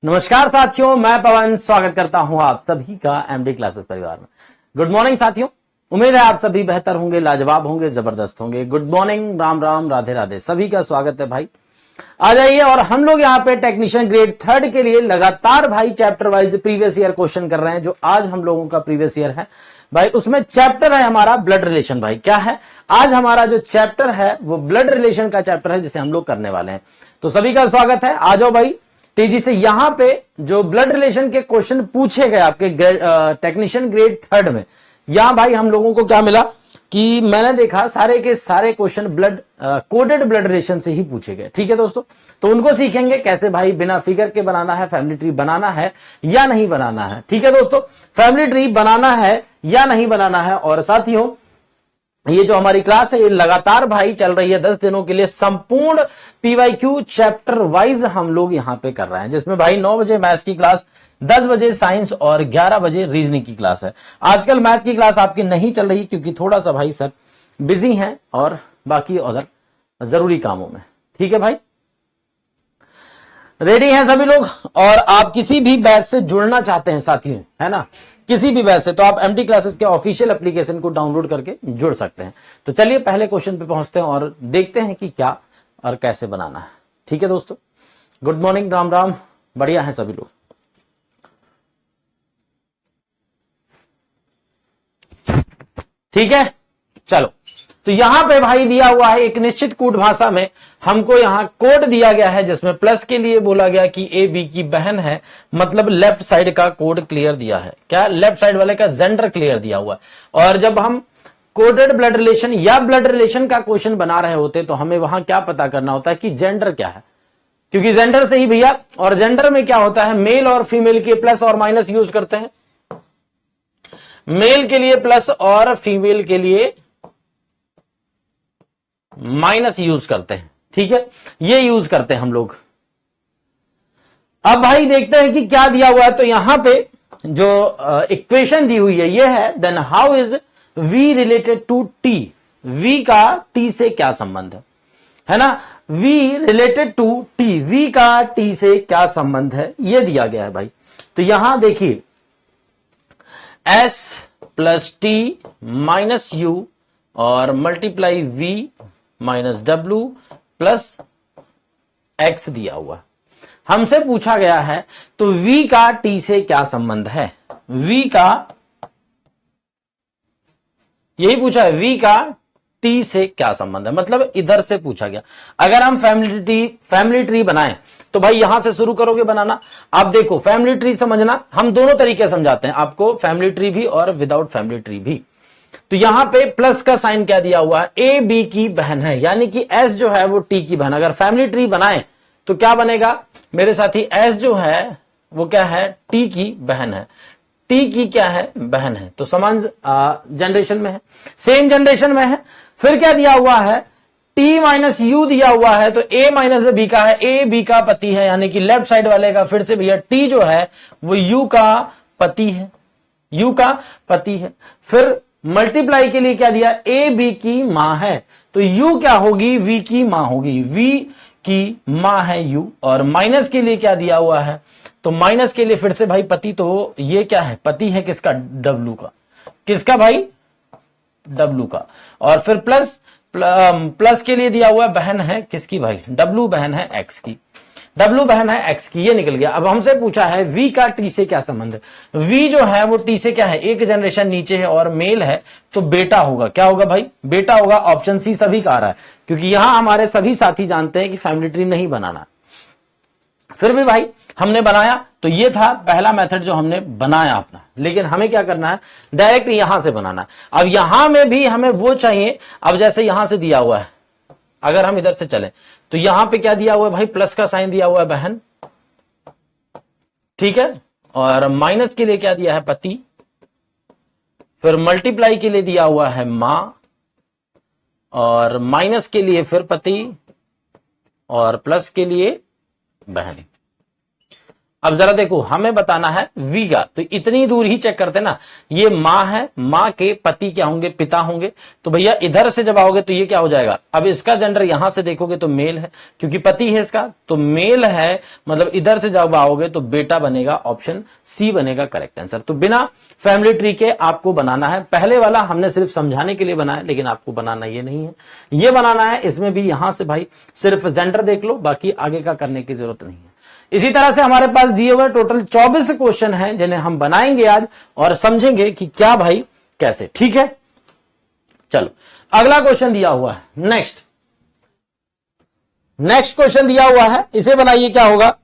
नमस्कार साथियों, मैं पवन स्वागत करता हूं आप सभी का एमडी क्लासेस परिवार में। गुड मॉर्निंग साथियों, उम्मीद है आप सभी बेहतर होंगे, लाजवाब होंगे, जबरदस्त होंगे। गुड मॉर्निंग, राम राम, राधे राधे, सभी का स्वागत है भाई। आ जाइए और हम लोग यहाँ पे टेक्नीशियन ग्रेड 3 के लिए लगातार भाई chapter wise previous year question कर रहे हैं। जो आज हम लोगों का प्रीवियस ईयर है भाई, उसमें चैप्टर है हमारा ब्लड रिलेशन। भाई क्या है आज हमारा जो चैप्टर है वो ब्लड रिलेशन का चैप्टर है, जिसे हम लोग करने वाले हैं। तो सभी का स्वागत है, आ जाओ भाई तेजी से। यहां पे जो ब्लड रिलेशन के क्वेश्चन पूछे गए आपके टेक्नीशियन ग्रेड 3 में, यहां भाई हम लोगों को क्या मिला कि मैंने देखा सारे के सारे question blood coded blood relation से ही पूछे गए। ठीक है दोस्तों, तो उनको सीखेंगे कैसे भाई बिना फिगर के बनाना है, फैमिली ट्री बनाना है या नहीं बनाना है। ठीक है दोस्तों, फैमिली ट्री बनाना है या नहीं बनाना है। और साथियों, ये जो हमारी क्लास है ये लगातार भाई चल रही है 10 दिनों के लिए। संपूर्ण पीवाईक्यू चैप्टर वाइज हम लोग यहां पे कर रहे हैं, जिसमें भाई 9 बजे मैथ्स की क्लास, 10 बजे साइंस और 11 बजे रीजनिंग की क्लास है। आजकल मैथ की क्लास आपकी नहीं चल रही क्योंकि थोड़ा सा भाई सर बिजी हैं और बाकी उधर जरूरी कामों में। ठीक है भाई, रेडी हैं सभी लोग। और आप किसी भी बैच से जुड़ना चाहते हैं साथियों, है ना, किसी भी बैच से, तो आप एमडी क्लासेस के ऑफिशियल एप्लीकेशन को डाउनलोड करके जुड़ सकते हैं। तो चलिए पहले क्वेश्चन पे पहुंचते हैं और देखते हैं कि क्या और कैसे बनाना है। ठीक है दोस्तों, गुड मॉर्निंग, राम राम, बढ़िया है सभी लोग। ठीक है, चलो। तो यहां पे भाई दिया हुआ है एक निश्चित कोड भाषा में, हमको यहां कोड दिया गया है जिसमें प्लस के लिए बोला गया कि ए बी की बहन है, मतलब लेफ्ट साइड का कोड क्लियर दिया है। क्या लेफ्ट साइड वाले का जेंडर क्लियर दिया हुआ है। और जब हम कोडेड ब्लड रिलेशन या ब्लड रिलेशन का क्वेश्चन बना रहे होते तो हमें वहां क्या पता करना होता है कि जेंडर क्या है, क्योंकि जेंडर से ही भैया, और जेंडर में क्या होता है, मेल और फीमेल के प्लस और माइनस यूज करते हैं। मेल के लिए प्लस और फीमेल के लिए माइनस यूज करते हैं। ठीक है, ये यूज करते हैं हम लोग। अब भाई देखते हैं कि क्या दिया हुआ है। तो यहां पे जो इक्वेशन दी हुई है ये है, then how is V related to T। V का T से क्या संबंध है ना, V related to T, V का T से क्या संबंध है, ये दिया गया है भाई। तो यहां देखिए S plus T minus U और multiply V minus W plus X दिया हुआ, हमसे पूछा गया है। तो V का T से क्या संबंध है, V का, यही पूछा है, V का T से क्या संबंध है, मतलब इधर से पूछा गया। अगर हम फैमिली ट्री बनाएं तो भाई यहां से शुरू करोगे बनाना। आप देखो फैमिली ट्री समझना, हम दोनों तरीके समझाते हैं आपको, फैमिली ट्री भी और विदाउट फैमिली ट्री भी। तो यहां पे प्लस का साइन क्या दिया हुआ है, ए बी की बहन है, यानी कि एस जो है वो टी की बहन। अगर फैमिली ट्री बनाएं तो क्या बनेगा मेरे साथी, एस जो है वो क्या है, टी की बहन है, टी की क्या है, बहन है। तो समान जनरेशन में है, सेम जनरेशन में है। फिर क्या दिया हुआ है, टी माइनस यू दिया हुआ है, तो ए माइनस बी का है, ए बी का पति है, यानी कि लेफ्ट साइड वाले का फिर से भैया टी जो है वो यू का पति है, यू का पति है। फिर मल्टीप्लाई के लिए क्या दिया, ए बी की मां है, तो यू क्या होगी, वी की मां होगी, वी की मां है यू। और माइनस के लिए क्या दिया हुआ है, तो माइनस के लिए फिर से भाई पति, तो ये क्या है, पति है किसका, डब्लू का, किसका भाई, डब्लू का। और फिर प्लस के लिए दिया हुआ बहन है किसकी भाई, डब्लू बहन है एक्स की, डब्लू बहन है एक्स की, ये निकल गया। अब हमसे पूछा है वी का टी से क्या संबंध है। वी जो है वो टी से क्या है, एक जनरेशन नीचे है और मेल है, तो बेटा होगा, क्या होगा भाई, बेटा होगा। ऑप्शन सी सभी का आ रहा है, क्योंकि यहां हमारे सभी साथी जानते हैं कि फैमिली ट्री नहीं बनाना। फिर भी भाई हमने बनाया, तो ये था पहला मेथड जो हमने बनाया अपना। लेकिन हमें क्या करना है, डायरेक्ट यहां से बनाना है। अब यहां में भी हमें वो चाहिए, अब जैसे यहां से दिया हुआ है, अगर हम इधर से चलें तो यहां पे क्या दिया हुआ है भाई, प्लस का साइन दिया हुआ है बहन, ठीक है, और माइनस के लिए क्या दिया है, पति। फिर मल्टीप्लाई के लिए दिया हुआ है मां, और माइनस के लिए फिर पति, और प्लस के लिए बहन। अब जरा देखो, हमें बताना है वी का, तो इतनी दूर ही चेक करते ना, ये माँ है, माँ के पति क्या होंगे, पिता होंगे, तो भैया इधर से जब आओगे तो ये क्या हो जाएगा, अब इसका जेंडर यहां से देखोगे तो मेल है, क्योंकि पति है इसका, तो मेल है, मतलब इधर से जब आओगे तो बेटा बनेगा, ऑप्शन सी बनेगा करेक्ट आंसर। तो बिना फैमिली ट्री के आपको बनाना है, पहले वाला हमने सिर्फ समझाने के लिए बनाया, लेकिन आपको बनाना ये नहीं है, ये बनाना है, इसमें भी यहां से भाई सिर्फ जेंडर देख लो, बाकी आगे का करने की जरूरत नहीं है। इसी तरह से हमारे पास दिए हुए टोटल 24 क्वेश्चन हैं जिन्हें हम बनाएंगे आज और समझेंगे कि क्या भाई कैसे, ठीक है। चलो अगला क्वेश्चन दिया हुआ है, नेक्स्ट क्वेश्चन दिया हुआ है, इसे बनाइए, क्या होगा।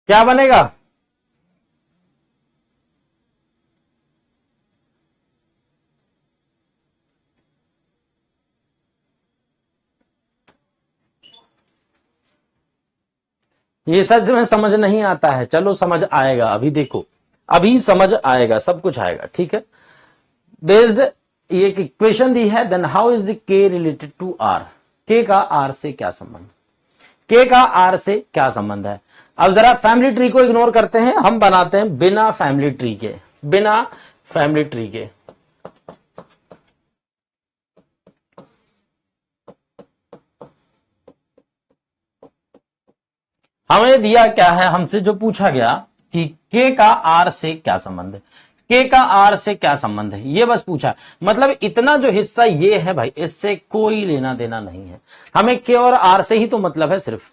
क्या बनेगा, ये सच में समझ नहीं आता है, चलो समझ आएगा, अभी देखो, अभी समझ आएगा, सब कुछ आएगा, ठीक है। बेस्ड ये इक्वेशन दी है, देन हाउ इज द के रिलेटेड टू आर, के का आर से क्या संबंध, के का आर से क्या संबंध है। अब जरा फैमिली ट्री को इग्नोर करते हैं, हम बनाते हैं बिना फैमिली ट्री के, बिना फैमिली ट्री के। हमें दिया क्या है, हमसे जो पूछा गया कि के का आर से क्या संबंध है, के का आर से क्या संबंध है, ये बस पूछा। मतलब इतना जो हिस्सा ये है भाई, इससे कोई लेना देना नहीं है, हमें के और आर से ही तो मतलब है, सिर्फ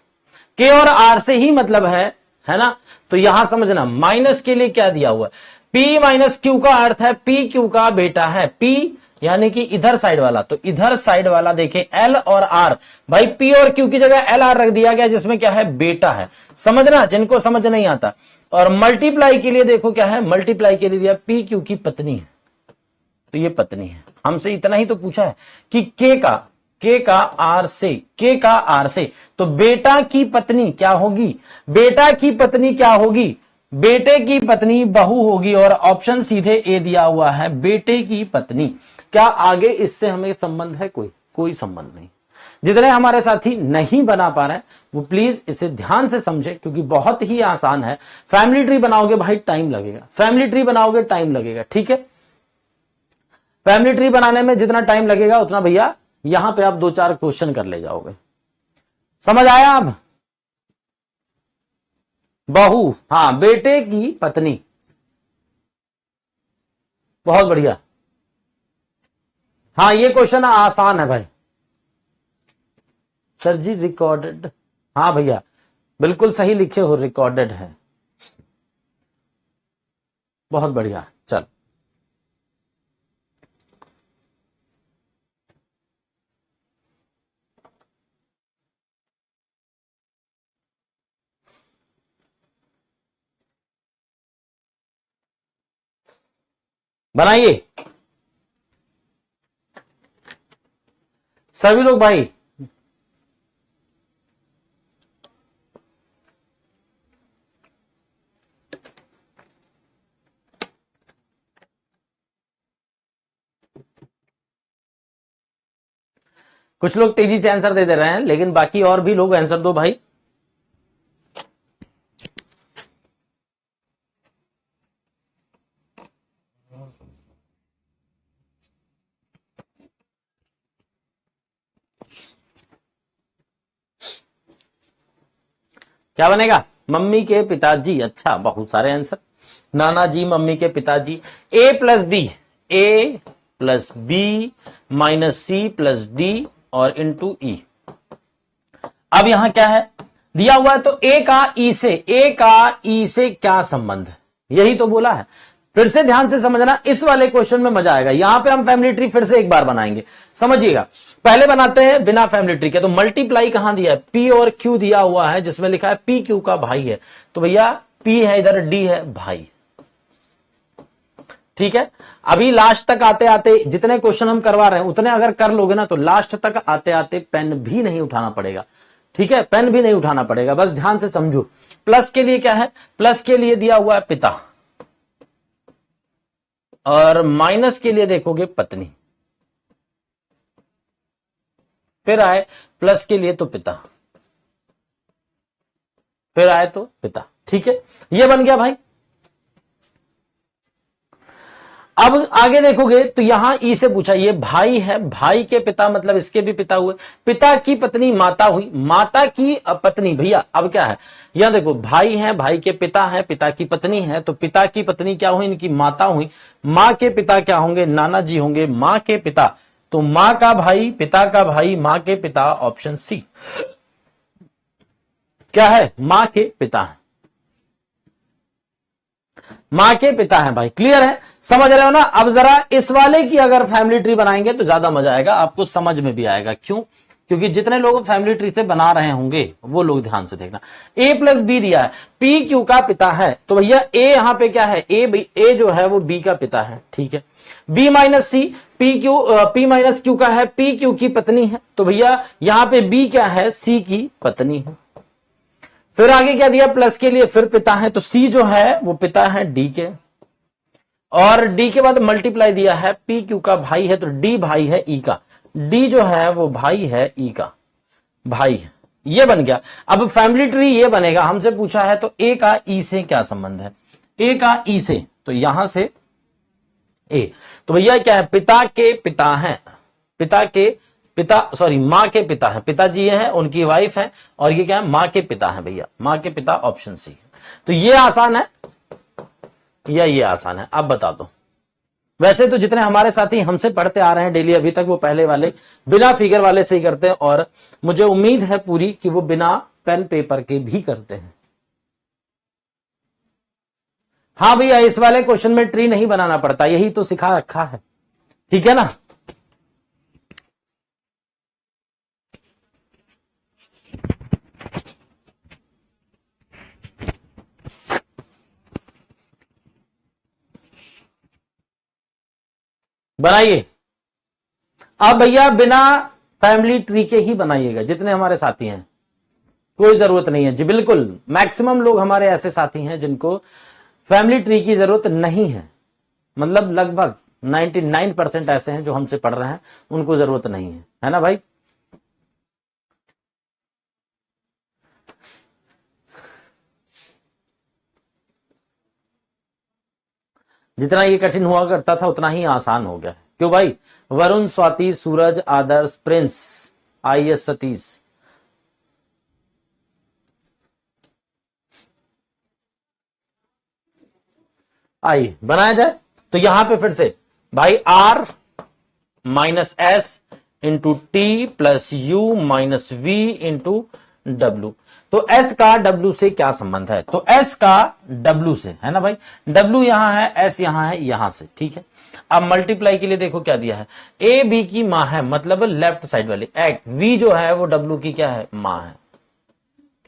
के और आर से ही मतलब है ना। तो यहां समझना, माइनस के लिए क्या दिया हुआ है, पी माइनस क्यू का अर्थ है पी क्यू का बेटा है, पी यानी कि इधर साइड वाला, तो इधर साइड वाला देखे एल और आर, भाई पी और क्यू की जगह एल आर रख दिया गया, जिसमें क्या है बेटा है, समझना जिनको समझ नहीं आता। और मल्टीप्लाई के लिए देखो क्या है, मल्टीप्लाई के लिए दिया पी क्यू की पत्नी है, तो ये पत्नी है। हमसे इतना ही तो पूछा है कि के का आर से, के का आर से, तो बेटा की पत्नी क्या होगी, बेटा की पत्नी क्या होगी, बेटे की पत्नी बहू होगी, और ऑप्शन सीधे ए दिया हुआ है, बेटे की पत्नी। क्या आगे इससे हमें संबंध है, कोई संबंध नहीं। जितने हमारे साथी नहीं बना पा रहे हैं वो प्लीज इसे ध्यान से समझे, क्योंकि बहुत ही आसान है। फैमिली ट्री बनाओगे भाई टाइम लगेगा, फैमिली ट्री बनाओगे टाइम लगेगा, ठीक है। फैमिली ट्री बनाने में जितना टाइम लगेगा उतना भैया यहां पे आप 2-4 क्वेश्चन कर ले जाओगे, समझ आया। अब बहू, हाँ बेटे की पत्नी, बहुत बढ़िया। हाँ ये क्वेश्चन आसान है भाई। सर जी रिकॉर्डेड, हाँ भैया बिल्कुल सही लिखे हो, रिकॉर्डेड है, बहुत बढ़िया। चल बनाइए सभी लोग भाई। कुछ लोग तेजी से आंसर दे रहे हैं, लेकिन बाकी और भी लोग आंसर दो भाई। क्या बनेगा, मम्मी के पिताजी, अच्छा बहुत सारे आंसर, नाना जी, मम्मी के पिताजी, a plus b minus c plus d और इंटू ई। अब यहां क्या है दिया हुआ है, तो ए का ई से क्या संबंध है, यही तो बोला है। फिर से ध्यान से समझना, इस वाले क्वेश्चन में मजा आएगा। यहां पे हम फैमिली ट्री फिर से एक बार बनाएंगे, समझिएगा। पहले बनाते हैं बिना फैमिली ट्री के, तो मल्टीप्लाई कहां दिया है, पी और क्यू दिया हुआ है, जिसमें लिखा है पी क्यू का भाई है, तो भैया पी है इधर, डी है भाई, ठीक है, अभी लास्ट तक आते आते जितने क्वेश्चन हम करवा रहे हैं उतने अगर कर लोगे ना तो लास्ट तक आते आते पेन भी नहीं उठाना पड़ेगा। ठीक है, पेन भी नहीं उठाना पड़ेगा, बस ध्यान से समझो। प्लस के लिए क्या है, प्लस के लिए दिया हुआ है पिता, और माइनस के लिए देखोगे पत्नी, फिर आए प्लस के लिए तो पिता, फिर आए तो पिता। ठीक है, ये बन गया भाई। अब आगे देखोगे तो यहां ई से पूछा, ये भाई है, भाई के पिता मतलब इसके भी पिता हुए, पिता की पत्नी माता हुई, माता की पत्नी। भैया अब क्या है, यहां देखो भाई है, भाई के पिता है, पिता की पत्नी है, तो पिता की पत्नी क्या हुई, इनकी माता हुई। मां के पिता क्या होंगे, नाना जी होंगे। मां के पिता तो मां का भाई, पिता का भाई, मां के पिता, ऑप्शन सी क्या है, मां के पिता है, मां के पिता है। भाई क्लियर है, समझ रहे हो ना। अब जरा इस वाले की अगर फैमिली ट्री बनाएंगे तो ज्यादा मजा आएगा, आपको समझ में भी आएगा। क्यों, क्योंकि जितने लोग फैमिली ट्री से बना रहे होंगे वो लोग ध्यान से देखना। ए प्लस बी दिया है, पी क्यू का पिता है, तो भैया ए यहां पे क्या है, ए जो है वो बी का पिता है। ठीक है, बी माइनस सी, पी माइनस क्यू का है, पी क्यू की पत्नी है, तो भैया यहां पे बी क्या है, सी की पत्नी है। फिर आगे क्या दिया, प्लस के लिए फिर पिता है, तो सी जो है वो पिता है डी के, और डी के बाद मल्टीप्लाई दिया है, पी क्यू का भाई है तो डी भाई है ई का, डी जो है वो भाई है ई का भाई है। ये बन गया। अब फैमिली ट्री ये बनेगा, हमसे पूछा है तो ए का ई से क्या संबंध है, ए का ई से, तो यहां से ए, तो भैया क्या है, पिता के पिता है, पिता के पिता, सॉरी मां के पिता है, पिताजी ये है, उनकी वाइफ है, और ये क्या है, मां के पिता है। भैया मां के पिता, ऑप्शन सी। तो ये आसान है या ये आसान है, आप बता दो। वैसे तो जितने हमारे साथी हमसे पढ़ते आ रहे हैं डेली अभी तक, वो पहले वाले बिना फिगर वाले से ही करते हैं, और मुझे उम्मीद है पूरी कि वो बिना पेन पेपर के भी करते हैं। हाँ भैया, इस वाले क्वेश्चन में ट्री नहीं बनाना पड़ता, यही तो सिखा रखा है। ठीक है ना। बनाइए। अब भैया बिना फैमिली ट्री के ही बनाइएगा, जितने हमारे साथी हैं, कोई जरूरत नहीं है जी। बिल्कुल मैक्सिमम लोग हमारे ऐसे साथी हैं जिनको फैमिली ट्री की जरूरत नहीं है, मतलब लगभग 99% ऐसे हैं जो हमसे पढ़ रहे हैं, उनको जरूरत नहीं है ना भाई। जितना ये कठिन हुआ करता था उतना ही आसान हो गया है। क्यों भाई, वरुण, स्वाति, सूरज, आदर्श, प्रिंस, IAS सतीश, आई बनाया जाए तो यहां पे फिर से भाई R minus S into T plus U minus V into W. तो S का W से क्या संबंध है, तो S का W से है ना भाई, W यहां है, S यहां है, यहां से। ठीक है, अब मल्टीप्लाई के लिए देखो क्या दिया है, A B की मां है, मतलब लेफ्ट साइड वाली, एक V जो है वो W की क्या है, मां है।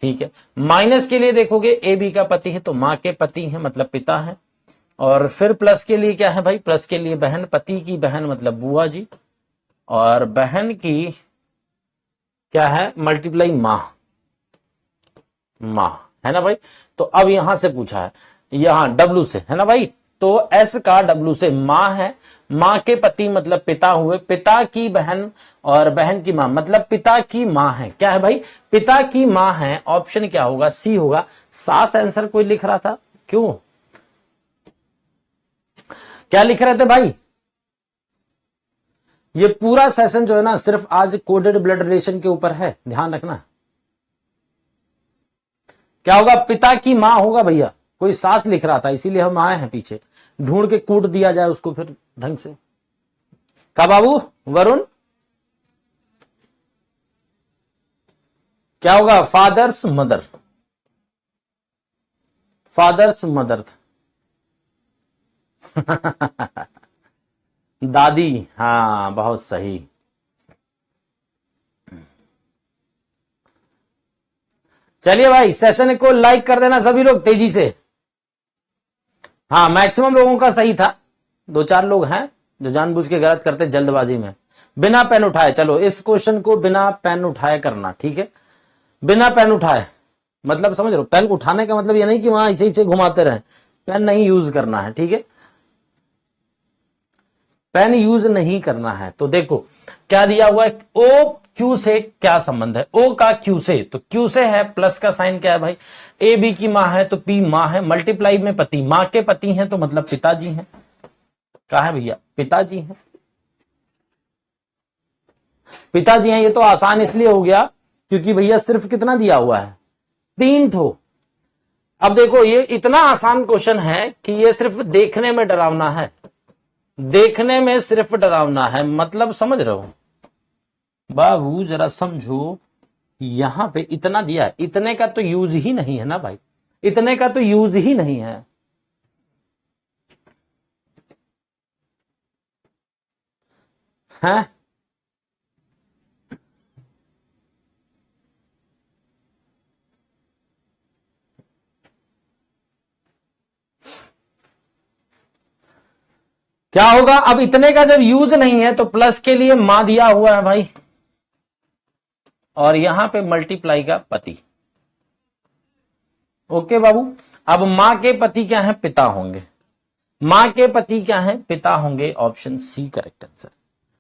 ठीक है, माइनस के लिए देखोगे A B का पति है तो मां के पति है, मतलब पिता है। और फिर प्लस के लिए क्या है भाई, प्लस के लिए बहन, पति की बहन मतलब बुआ जी, और बहन की क्या है, मल्टीप्लाई मां, मां है ना भाई। तो अब यहां से पूछा है, यहां W से है ना भाई, तो S का W से मां है, मां के पति मतलब पिता हुए, पिता की बहन और बहन की मां मतलब पिता की मां है। क्या है भाई, पिता की मां है, ऑप्शन क्या होगा, सी होगा। सास आंसर कोई लिख रहा था, क्यों, क्या लिख रहे थे भाई। ये पूरा सेशन जो है ना सिर्फ आज कोडेड ब्लड रिलेशन के ऊपर है, ध्यान रखना। क्या होगा, पिता की मां होगा भैया, कोई सास लिख रहा था इसीलिए हम आए हैं पीछे, ढूंढ के कूट दिया जाए उसको फिर ढंग से। का बाबू वरुण, क्या होगा, फादर्स मदर, फादर्स मदर दादी, हाँ बहुत सही। चलिए भाई, सेशन को लाइक कर देना सभी लोग तेजी से। हाँ मैक्सिमम लोगों का सही था, दो चार लोग हैं जो जानबूझ के गलत करते जल्दबाजी में। बिना पेन उठाए, चलो इस क्वेश्चन को बिना पेन उठाए करना, ठीक है। बिना पेन उठाए मतलब समझ रहे हो, पेन उठाने का मतलब ये नहीं कि वहां ऐसे ऐसे घुमाते रहे, पेन नहीं यूज करना है, ठीक है, पेन यूज नहीं करना है। तो देखो क्या दिया हुआ है, ओ क्यू से क्या संबंध है, ओ का क्यू से, तो क्यू से है, प्लस का साइन क्या है भाई, ए बी की मां है तो पी मां है, मल्टीप्लाई में पति, मां के पति हैं तो मतलब पिताजी हैं, कहा है भैया, पिताजी हैं, पिताजी हैं। ये तो आसान इसलिए हो गया क्योंकि भैया सिर्फ कितना दिया हुआ है, 3 ठो। अब देखो ये इतना आसान क्वेश्चन है कि ये सिर्फ देखने में डरावना है, देखने में सिर्फ डरावना है, मतलब समझ रहे हो बाबू, जरा समझो, यहां पे इतना दिया है, इतने का तो यूज ही नहीं है ना भाई, इतने का तो यूज ही नहीं है। हैं? क्या होगा अब, इतने का जब यूज नहीं है तो प्लस के लिए मां दिया हुआ है भाई, और यहां पे मल्टीप्लाई का पति। ओके बाबू, अब मां के पति क्या है, पिता होंगे, मां के पति क्या है, पिता होंगे, ऑप्शन सी करेक्ट आंसर।